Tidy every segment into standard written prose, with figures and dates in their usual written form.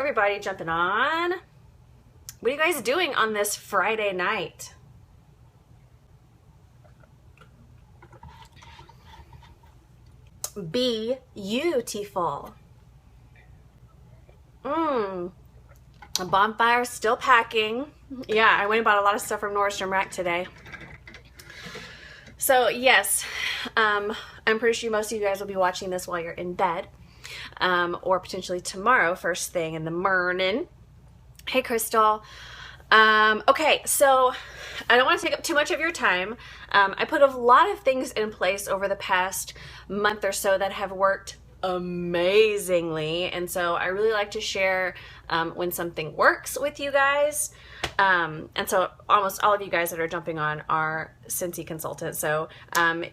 everybody jumping on. What are you guys doing on this Friday night? Beautiful. A bonfire still packing. Yeah, I went and bought a lot of stuff from Nordstrom Rack today. So yes, I'm pretty sure most of you guys will be watching this while you're in bed, or potentially tomorrow first thing in the morning. Hey Crystal. Okay, so I don't want to take up too much of your time. I put a lot of things in place over the past month or so that have worked amazingly, and so I really like to share when something works with you guys. And so almost all of you guys that are jumping on are Scentsy consultants. So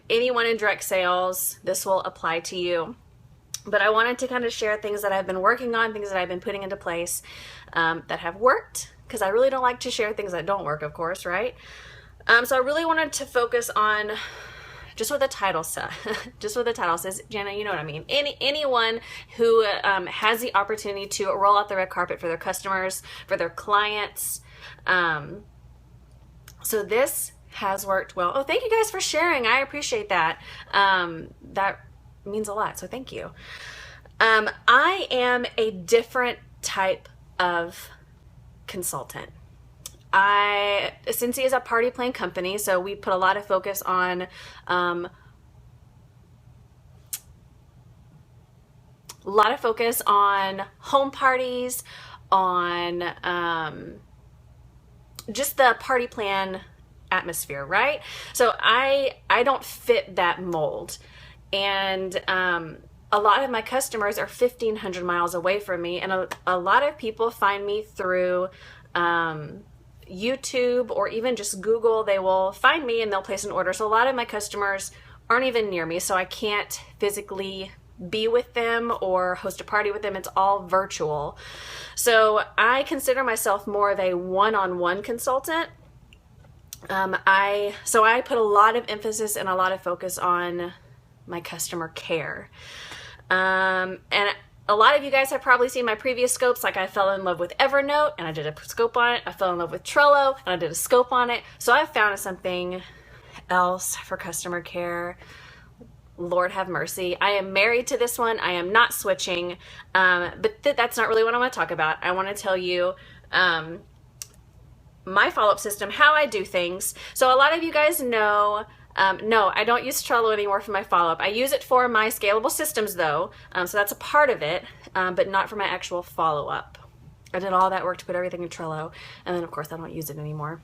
anyone in direct sales, this will apply to you. But I wanted to kind of share things that I've been working on, things that I've been putting into place that have worked, because I really don't like to share things that don't work, of course, right? So I really wanted to focus on just what the title says. Just what the title says, Jana, you know what I mean. Anyone who has the opportunity to roll out the red carpet for their customers, for their clients. So this has worked well. Oh, thank you guys for sharing. I appreciate that. That means a lot, so thank you. I am a different type of consultant. Scentsy is a party plan company, so we put a lot of focus on home parties, on just the party plan atmosphere, right? So I don't fit that mold. And a lot of my customers are 1,500 miles away from me, and a lot of people find me through YouTube or even just Google. They will find me and they'll place an order. So a lot of my customers aren't even near me, so I can't physically be with them or host a party with them. It's all virtual. So I consider myself more of a one-on-one consultant. I put a lot of emphasis and a lot of focus on my customer care. And a lot of you guys have probably seen my previous scopes. Like I fell in love with Evernote and I did a scope on it. I fell in love with Trello and I did a scope on it. So I found something else for customer care. Lord have mercy. I am married to this one. I am not switching. But that's not really what I want to talk about. I want to tell you my follow-up system, how I do things. So a lot of you guys know, no, I don't use Trello anymore for my follow-up. I use it for my scalable systems though, so that's a part of it, but not for my actual follow-up. I did all that work to put everything in Trello, and then of course I don't use it anymore.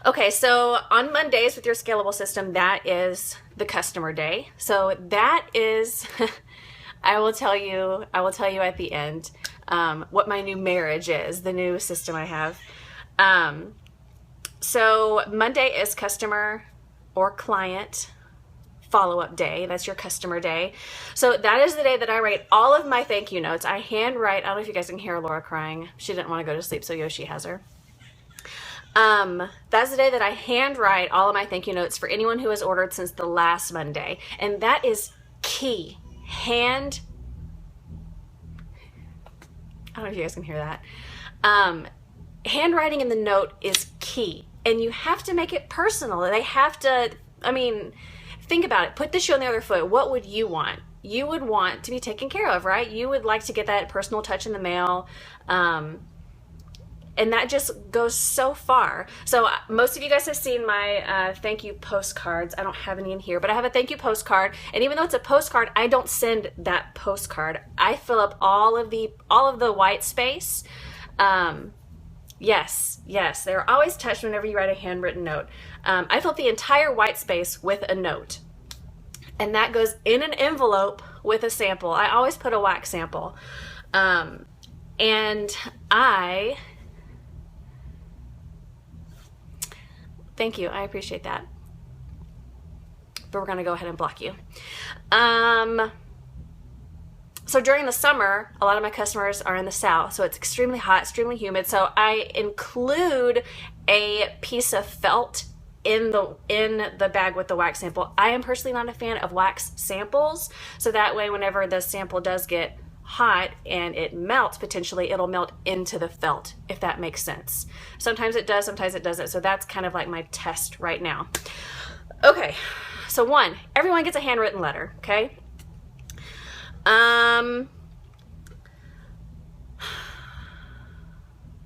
Okay, so on Mondays with your scalable system, that is the customer day. So that is, I will tell you at the end what my new marriage is, the new system I have. So Monday is customer or client follow-up day. That's your customer day. So that is the day that I write all of my thank you notes. I hand write, I don't know if you guys can hear Laura crying. She didn't want to go to sleep, so Yoshi has her. That's the day that I hand write all of my thank you notes for anyone who has ordered since the last Monday. And that is key. I don't know if you guys can hear that. Handwriting in the note is key. And you have to make it personal. They have to, think about it. Put the shoe on the other foot. What would you want? You would want to be taken care of, right? You would like to get that personal touch in the mail. And that just goes so far. So most of you guys have seen my thank you postcards. I don't have any in here, but I have a thank you postcard. And even though it's a postcard, I don't send that postcard. I fill up all of the white space. Yes, they're always touched whenever you write a handwritten note. I fill up the entire white space with a note. And that goes in an envelope with a sample. I always put a wax sample. And thank you, I appreciate that. But we're gonna go ahead and block you. So during the summer, a lot of my customers are in the south, so it's extremely hot, extremely humid. So I include a piece of felt in the bag with the wax sample. I am personally not a fan of wax samples, so that way whenever the sample does get hot and it melts, potentially it'll melt into the felt, if that makes sense. Sometimes it does, sometimes it doesn't. So that's kind of like my test right now. Okay, so 1, everyone gets a handwritten letter, okay?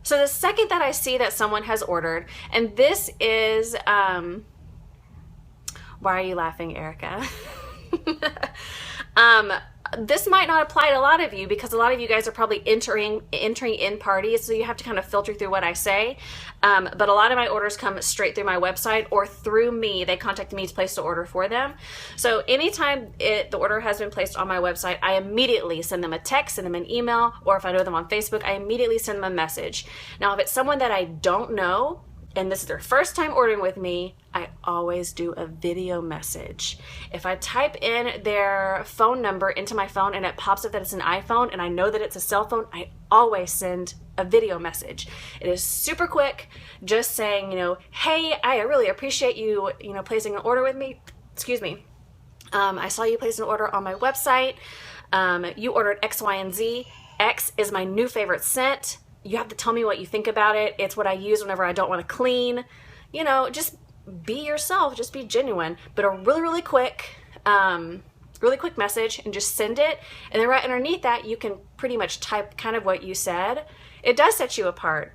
So the second that I see that someone has ordered, and this is, why are you laughing, Erica? This might not apply to a lot of you because a lot of you guys are probably entering in parties, so you have to kind of filter through what I say. But a lot of my orders come straight through my website or through me. They contact me to place the order for them. So anytime the order has been placed on my website, I immediately send them a text, send them an email, or if I know them on Facebook, I immediately send them a message. Now, if it's someone that I don't know, and this is their first time ordering with me, I always do a video message. If I type in their phone number into my phone and it pops up that it's an iPhone and I know that it's a cell phone, I always send a video message. It is super quick, just saying, hey, I really appreciate you, placing an order with me. Excuse me. I saw you place an order on my website. You ordered X, Y, and Z. X is my new favorite scent. You have to tell me what you think about it. It's what I use whenever I don't want to clean. Just be yourself. Just be genuine. But a really, really quick message and just send it. And then right underneath that, you can pretty much type kind of what you said. It does set you apart.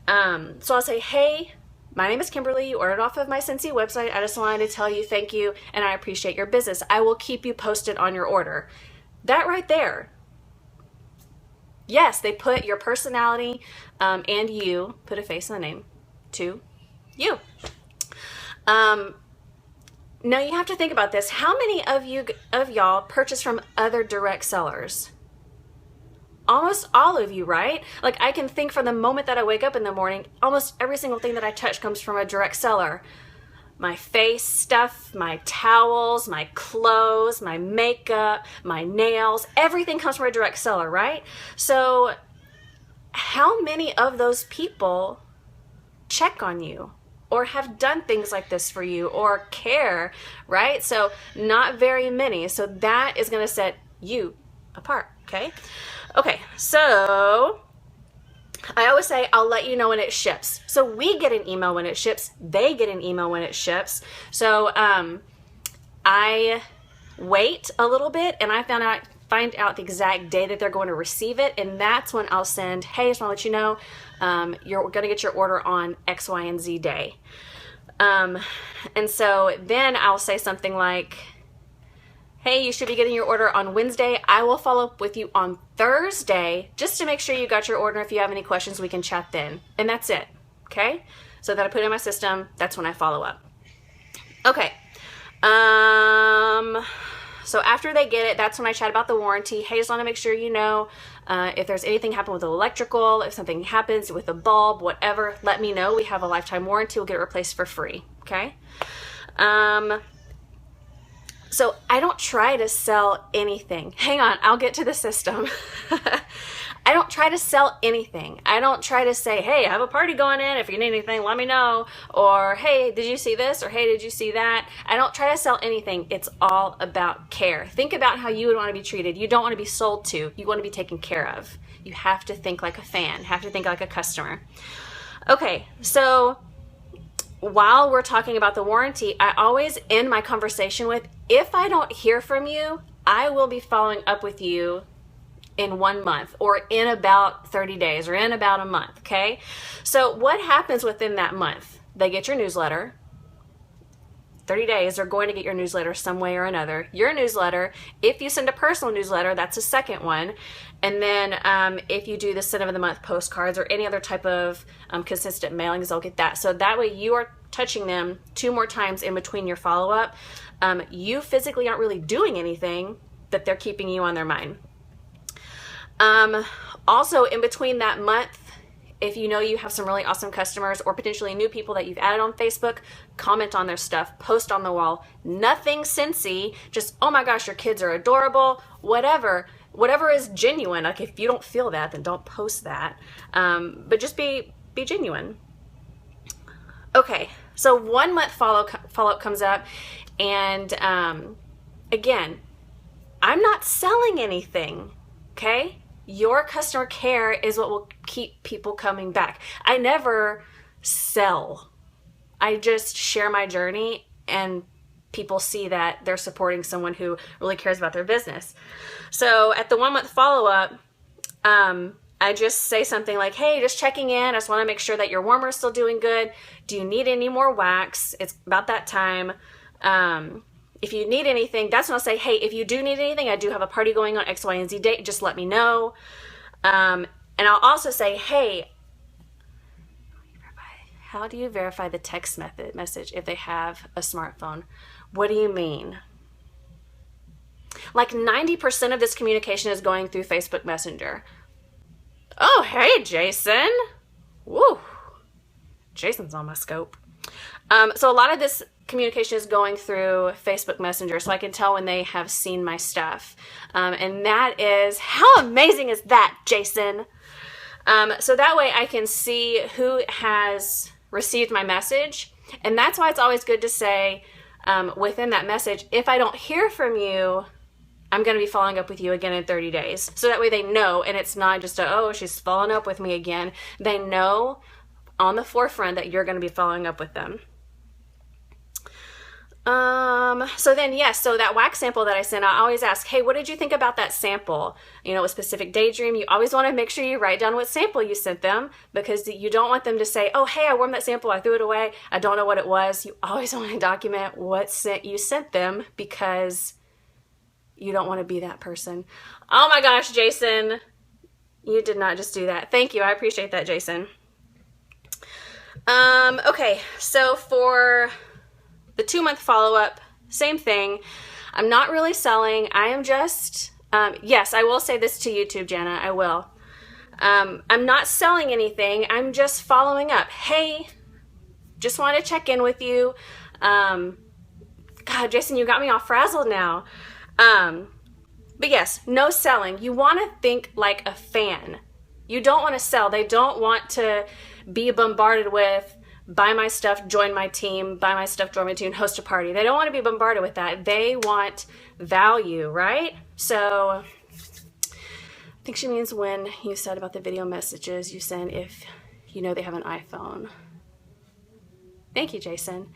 So I'll say, hey, my name is Kimberly. You ordered off of my Scentsy website. I just wanted to tell you thank you and I appreciate your business. I will keep you posted on your order. That right there. Yes, they put your personality and you, put a face in the name, to you. Now you have to think about this. How many of y'all purchase from other direct sellers? Almost all of you, right? Like I can think from the moment that I wake up in the morning, almost every single thing that I touch comes from a direct seller. My face stuff, my towels, my clothes, my makeup, my nails, everything comes from a direct seller, right? So how many of those people check on you or have done things like this for you or care, right? So not very many. So that is going to set you apart, okay? Okay, so I always say, I'll let you know when it ships. So we get an email when it ships. They get an email when it ships. So I wait a little bit and I find out the exact day that they're going to receive it. And that's when I'll send, hey, just want to let you know, you're going to get your order on X, Y, and Z day. And so then I'll say something like, hey, you should be getting your order on Wednesday. I will follow up with you on Thursday just to make sure you got your order. If you have any questions, we can chat then. And that's it, okay? So that I put in my system, that's when I follow up. Okay. So after they get it, that's when I chat about the warranty. Hey, just want to make sure you know if there's anything happen with the electrical, if something happens with the bulb, whatever, let me know. We have a lifetime warranty. We'll get it replaced for free, okay? So I don't try to sell anything. Hang on, I'll get to the system. I don't try to sell anything. I don't try to say, hey, I have a party going in. If you need anything, let me know. Or, hey, did you see this? Or, hey, did you see that? I don't try to sell anything. It's all about care. Think about how you would want to be treated. You don't want to be sold to. You want to be taken care of. You have to think like a fan. Have to think like a customer. Okay, so while we're talking about the warranty, I always end my conversation with, if I don't hear from you, I will be following up with you in 1 month or in about 30 days or in about a month, okay? So what happens within that month? They get your newsletter. 30 days, they're going to get your newsletter some way or another. Your newsletter, if you send a personal newsletter, that's the second one. And then if you do the Scent of the Month postcards or any other type of consistent mailings, they'll get that. So that way you are touching them 2 more times in between your follow-up. You physically aren't really doing anything, but they're keeping you on their mind. Also, in between that month, if you know you have some really awesome customers or potentially new people that you've added on Facebook, comment on their stuff, post on the wall. Nothing Scentsy, just, oh my gosh, your kids are adorable, whatever is genuine. Like if you don't feel that, then don't post that. But just be genuine. Okay, so 1 month follow-up comes up, and again, I'm not selling anything. Okay? Your customer care is what will keep people coming back. I never sell. I just share my journey, and people see that they're supporting someone who really cares about their business. So at the 1 month follow-up, I just say something like, hey, just checking in. I just want to make sure that your warmer is still doing good. Do you need any more wax? It's about that time. If you need anything, that's when I'll say, hey, if you do need anything, I do have a party going on X, Y, and Z date. Just let me know. And I'll also say, hey, how do you verify the text message if they have a smartphone? What do you mean? Like 90% of this communication is going through Facebook Messenger. Oh, hey, Jason. Woo. Jason's on my scope. So a lot of this communication is going through Facebook Messenger, so I can tell when they have seen my stuff. And that is, how amazing is that, Jason? So that way I can see who has received my message. And that's why it's always good to say within that message, if I don't hear from you, I'm going to be following up with you again in 30 days. So that way they know, and it's not just oh, she's following up with me again. They know on the forefront that you're going to be following up with them. So then, yes, so that wax sample that I sent, I always ask, hey, what did you think about that sample? You know, a specific daydream. You always want to make sure you write down what sample you sent them, because you don't want them to say, oh, hey, I warmed that sample, I threw it away, I don't know what it was. You always want to document what you sent them, because you don't want to be that person. Oh my gosh, Jason, you did not just do that. Thank you. I appreciate that, Jason. Okay, so for the 2 month follow-up, same thing. I'm not really selling. I am just, yes, I will say this to YouTube, Jana, I will. I'm not selling anything. I'm just following up. Hey, just want to check in with you. God, Jason, you got me all frazzled now. But yes, no selling. You want to think like a fan. You don't want to sell. They don't want to be bombarded with, buy my stuff, join my team, buy my stuff, join my team, host a party. They don't want to be bombarded with that. They want value, right? So I think she means when you said about the video messages you send if you know they have an iPhone. Thank you, Jason.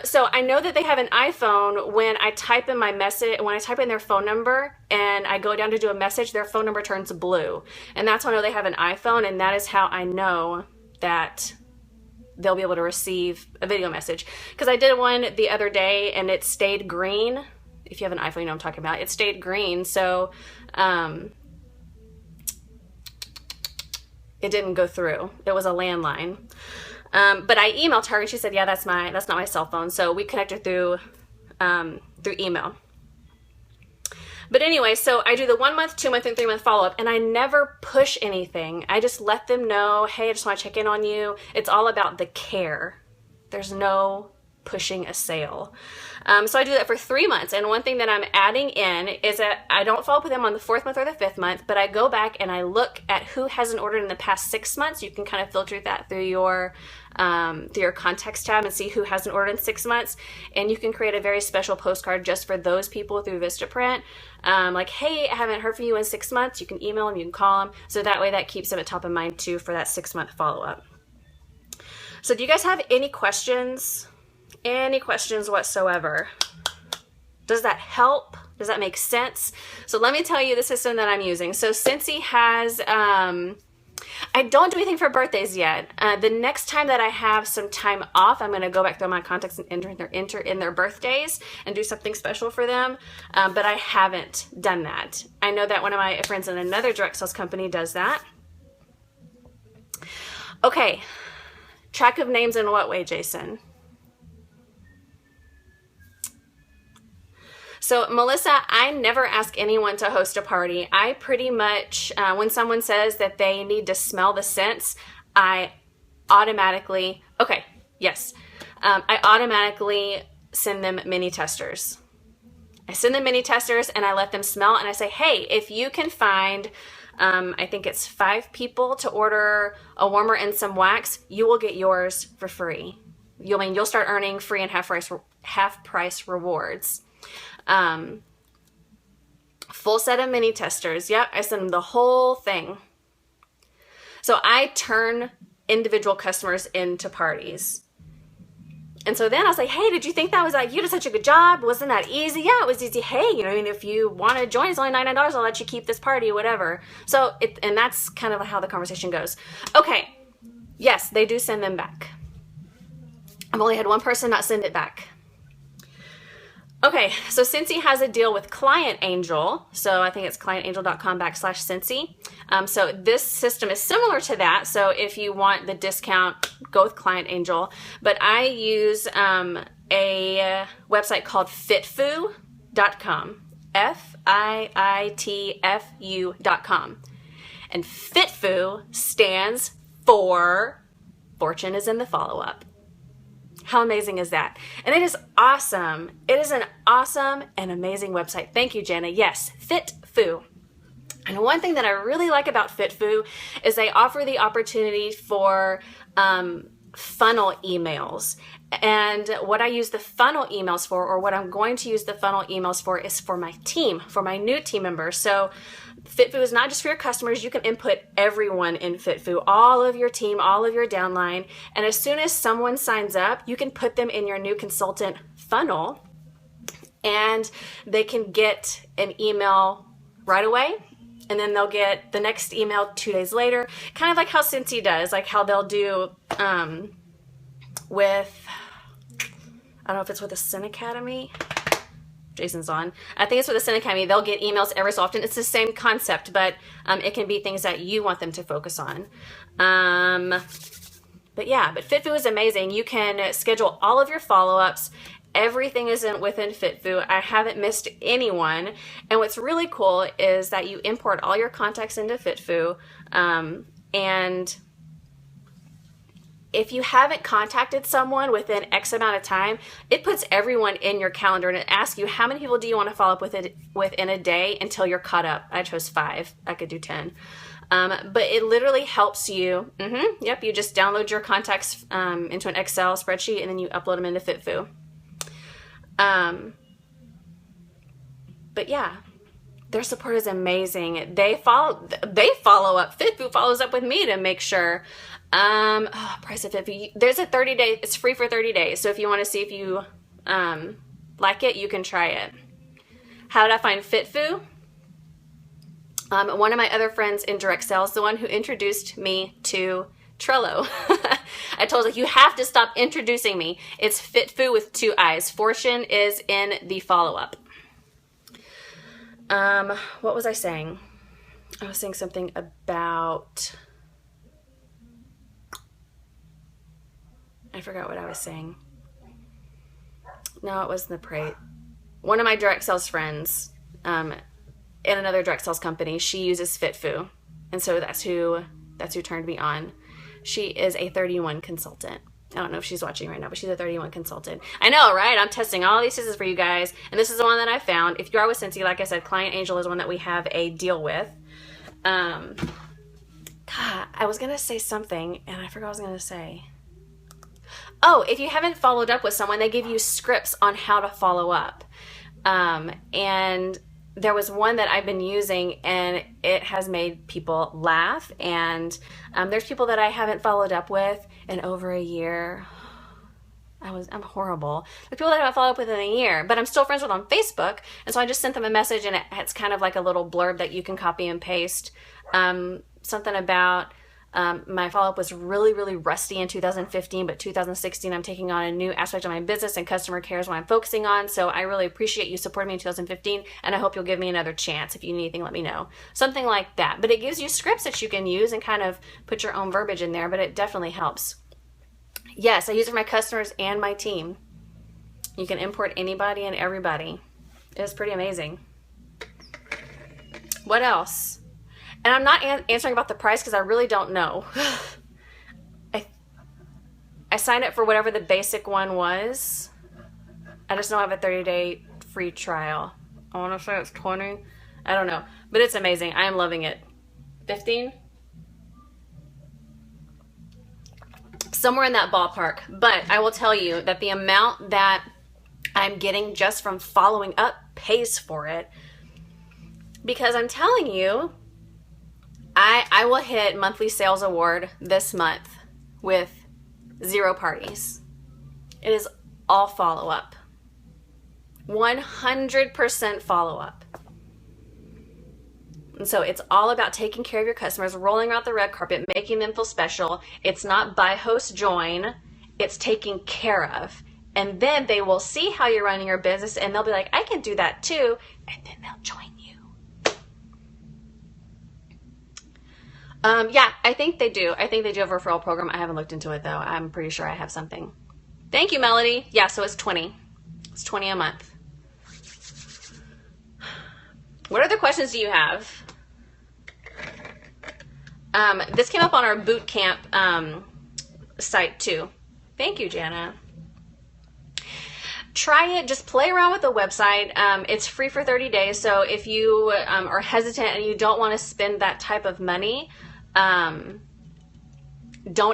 So I know that they have an iPhone when I type in my message, when I type in their phone number and I go down to do a message, their phone number turns blue. And that's when I know they have an iPhone, and that is how I know that they'll be able to receive a video message. Because I did one the other day and it stayed green. If you have an iPhone, you know what I'm talking about. It stayed green, so it didn't go through. It was a landline. But I emailed her and she said, yeah, that's not my cell phone. So we connected through email. But anyway, so I do the 1 month, 2 month, and 3 month follow-up, and I never push anything. I just let them know, hey, I just want to check in on you. It's all about the care. There's no pushing a sale. So I do that for 3 months. And one thing that I'm adding in is that I don't follow up with them on the 4th month or the 5th month, but I go back and I look at who hasn't ordered in the past 6 months. You can kind of filter that through your contacts tab and see who hasn't ordered in 6 months. And you can create a very special postcard just for those people through Vistaprint. Like, hey, I haven't heard from you in 6 months. You can email them, you can call them. So that way that keeps them at top of mind too for that 6 month follow-up. So do you guys have any questions? Any questions whatsoever? Does that help? Does that make sense? So let me tell you the system that I'm using. So Cincy has, I don't do anything for birthdays yet. The next time that I have some time off, I'm going to go back through my contacts and enter in their birthdays and do something special for them. But I haven't done that. I know that one of my friends in another direct sales company does that. Okay. Track of names in what way, Jason? So Melissa, I never ask anyone to host a party. I pretty much, when someone says that they need to smell the scents, I automatically, okay, yes. I automatically send them mini testers. I send them mini testers and I let them smell and I say, hey, if you can find, I think it's 5 people to order a warmer and some wax, you will get yours for free. You'll start earning free and half price rewards. Full set of mini testers. Yep, I send them the whole thing. So I turn individual customers into parties. And so then I was like, hey, did you think that was like, you did such a good job? Wasn't that easy? Yeah, it was easy. Hey, you know, I mean, if you want to join, it's only $99. I'll let you keep this party, whatever. So, and that's kind of how the conversation goes. Okay. Yes, they do send them back. I've only had one person not send it back. Okay, so Cincy has a deal with Client Angel. So I think it's clientangel.com/Cincy. So this system is similar to that. So if you want the discount, go with Client Angel. But I use a website called Fitfoo.com. Fitfu.com. And Fitfoo stands for Fortune is in the follow-up. How amazing is that? And it is awesome. It is an awesome and amazing website. Thank you, Jenna. Yes, Fitfoo. And one thing that I really like about Fitfoo is they offer the opportunity for funnel emails. And what I use the funnel emails for, or what I'm going to use the funnel emails for, is for my team, for my new team members. So Fitfoo is not just for your customers. You can input everyone in Fitfoo, all of your team, all of your downline. And as soon as someone signs up, you can put them in your new consultant funnel and they can get an email right away. And then they'll get the next email 2 days later, kind of like how Cincy does, like how they'll do with, I don't know if it's with the Sin Academy. Jason's on. I think it's with the Sin Academy. They'll get emails every so often. It's the same concept, but it can be things that you want them to focus on. But yeah, but Fitfoo is amazing. You can schedule all of your follow-ups. Everything is within Fitfoo. I haven't missed anyone. And what's really cool is that you import all your contacts into Fitfoo. And if you haven't contacted someone within X amount of time, it puts everyone in your calendar and it asks you how many people do you want to follow up with within a day until you're caught up. I chose 5. I could do 10. But it literally helps you. Yep, you just download your contacts into an Excel spreadsheet and then you upload them into Fitfoo. But yeah, their support is amazing. They follow up. Fitfoo follows up with me to make sure. Price of Fitfoo. There's a 30-day. It's free for 30 days. So if you want to see if you like it, you can try it. How did I find Fitfoo? One of my other friends in direct sales, the one who introduced me to Trello. I told her, you have to stop introducing me. It's Fitfoo with 2 I's. Fortune is in the follow-up. What was I saying? I was saying something about, I forgot what I was saying. No, it wasn't the Prate. One of my direct sales friends in another direct sales company, she uses Fitfoo. And so that's who turned me on. She is a 31 consultant. I don't know if she's watching right now, but she's a 31 consultant. I know, right? I'm testing all these systems for you guys. And this is the one that I found. If you are with Cincy, like I said, Client Angel is one that we have a deal with. God, I was going to say something, and I forgot what I was going to say. Oh, if you haven't followed up with someone, they give you scripts on how to follow up. And there was one that I've been using, and it has made people laugh. And there's people that I haven't followed up with in over a year. I'm horrible. There's people that I haven't followed up with in a year, but I'm still friends with on Facebook. And so I just sent them a message, and it's kind of like a little blurb that you can copy and paste. Something about my follow-up was really, really rusty in 2015, but 2016, I'm taking on a new aspect of my business, and customer care is what I'm focusing on. So I really appreciate you supporting me in 2015, and I hope you'll give me another chance. If you need anything, let me know. Something like that. But it gives you scripts that you can use and kind of put your own verbiage in there, but it definitely helps. Yes, I use it for my customers and my team. You can import anybody and everybody. It's pretty amazing. What else? And I'm not answering about the price because I really don't know. I signed up for whatever the basic one was. I just know I have a 30-day free trial. I want to say it's 20. I don't know. But it's amazing. I am loving it. 15? Somewhere in that ballpark. But I will tell you that the amount that I'm getting just from following up pays for it. Because I'm telling you, I will hit monthly sales award this month with 0 parties. It is all follow-up. 100% follow-up. And so it's all about taking care of your customers, rolling out the red carpet, making them feel special. It's not buy, host, join. It's taking care of. And then they will see how you're running your business and they'll be like, I can do that too. And then they'll join you. Yeah, I think they do. I think they do have a referral program. I haven't looked into it though. I'm pretty sure I have something. Thank you, Melody. Yeah, so it's 20. It's 20 a month. What other questions do you have? This came up on our boot camp site too. Thank you, Jana. Try it. Just play around with the website. It's free for 30 days. So if you are hesitant and you don't want to spend that type of money, don't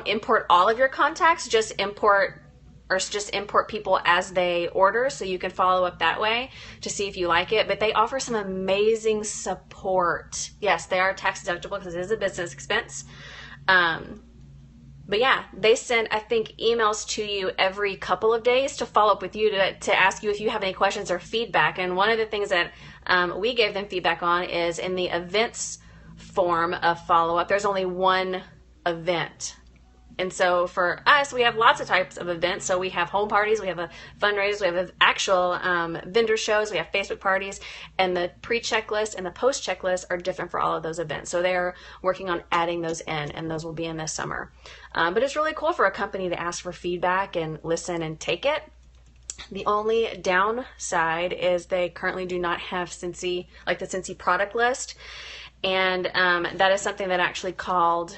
import all of your contacts. Just import people as they order, so you can follow up that way to see if you like it. But they offer some amazing support. Yes, they are tax deductible because it is a business expense. But yeah, they send, I think, emails to you every couple of days to follow up with you to ask you if you have any questions or feedback. And one of the things that we gave them feedback on is in the events form of follow-up, there's only one event. And so for us, we have lots of types of events. So we have home parties, we have a fundraisers, we have actual vendor shows, we have Facebook parties, and the pre-checklist and the post-checklist are different for all of those events. So they're working on adding those in, and those will be in this summer. But it's really cool for a company to ask for feedback and listen and take it. The only downside is they currently do not have Cincy, like the Cincy product list. And that is something that I actually called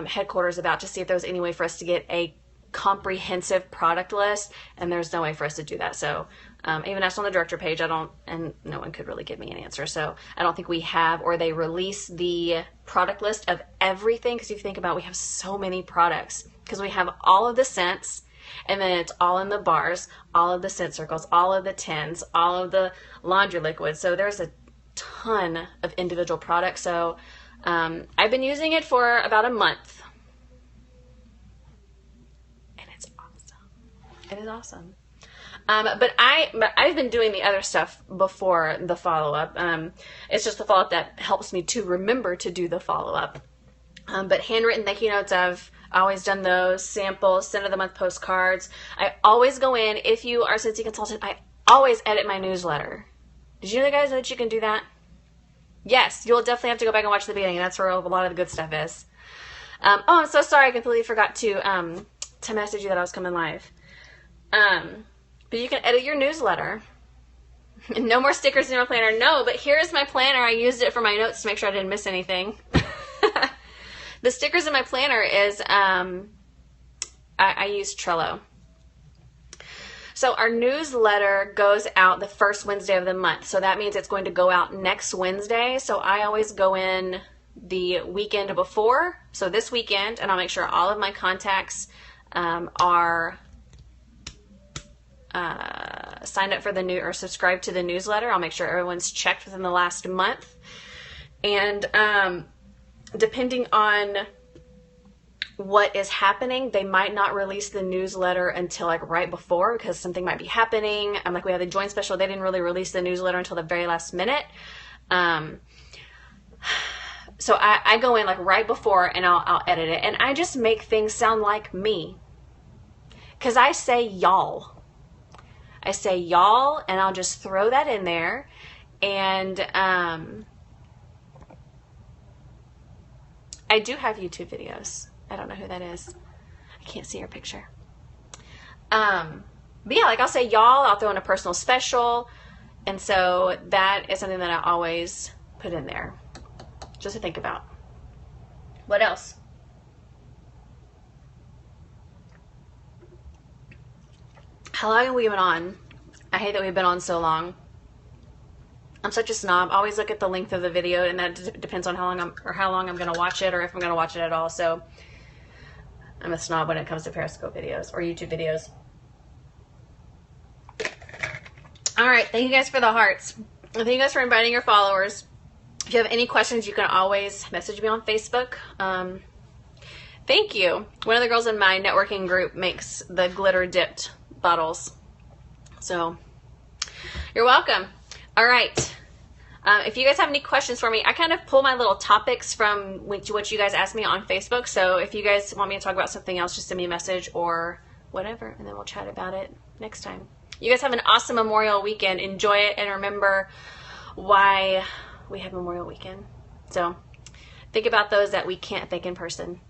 headquarters about to see if there was any way for us to get a comprehensive product list, and there's no way for us to do that. So even asked on the director page, and no one could really give me an answer. So I don't think we have, or they release the product list of everything, because if you think about it, we have so many products, because we have all of the scents, and then it's all in the bars, all of the scent circles, all of the tins, all of the laundry liquids. So there's a ton of individual products. So I've been using it for about a month, and it's awesome. It is awesome. But I've been doing the other stuff before the follow-up. It's just the follow-up that helps me to remember to do the follow-up. But handwritten thank you notes, I've always done those. Samples, center of the month postcards. I always go in, if you are a Cincy consultant, I always edit my newsletter. Did you guys know that you can do that? Yes, you'll definitely have to go back and watch the beginning. That's where a lot of the good stuff is. Oh, I'm so sorry. I completely forgot to message you that I was coming live. But you can edit your newsletter. No more stickers in your planner. No, but here's my planner. I used it for my notes to make sure I didn't miss anything. The stickers in my planner is, I use Trello. So our newsletter goes out the first Wednesday of the month. So that means it's going to go out next Wednesday. So I always go in the weekend before. So this weekend, and I'll make sure all of my contacts are signed up for the new, or subscribed to the newsletter. I'll make sure everyone's checked within the last month. And depending on what is happening, they might not release the newsletter until like right before, because something might be happening. Like we had the joint special, they didn't really release the newsletter until the very last minute. So I go in like right before, and I'll edit it, and I just make things sound like me, because I say y'all. I say y'all, and I'll just throw that in there. And I do have YouTube videos. I don't know who that is. I can't see your picture. But yeah, like I'll say y'all, I'll throw in a personal special. And so that is something that I always put in there, just to think about. What else? How long have we been on? I hate that we've been on so long. I'm such a snob. I always look at the length of the video, and that depends on how long I'm going to watch it, or if I'm going to watch it at all. So I'm a snob when it comes to Periscope videos or YouTube videos. All right. Thank you guys for the hearts. Thank you guys for inviting your followers. If you have any questions, you can always message me on Facebook. Thank you. One of the girls in my networking group makes the glitter dipped bottles. So you're welcome. All right. If you guys have any questions for me, I kind of pull my little topics from what you guys asked me on Facebook. So if you guys want me to talk about something else, just send me a message or whatever, and then we'll chat about it next time. You guys have an awesome Memorial weekend. Enjoy it, and remember why we have Memorial Weekend. So think about those that we can't thank in person.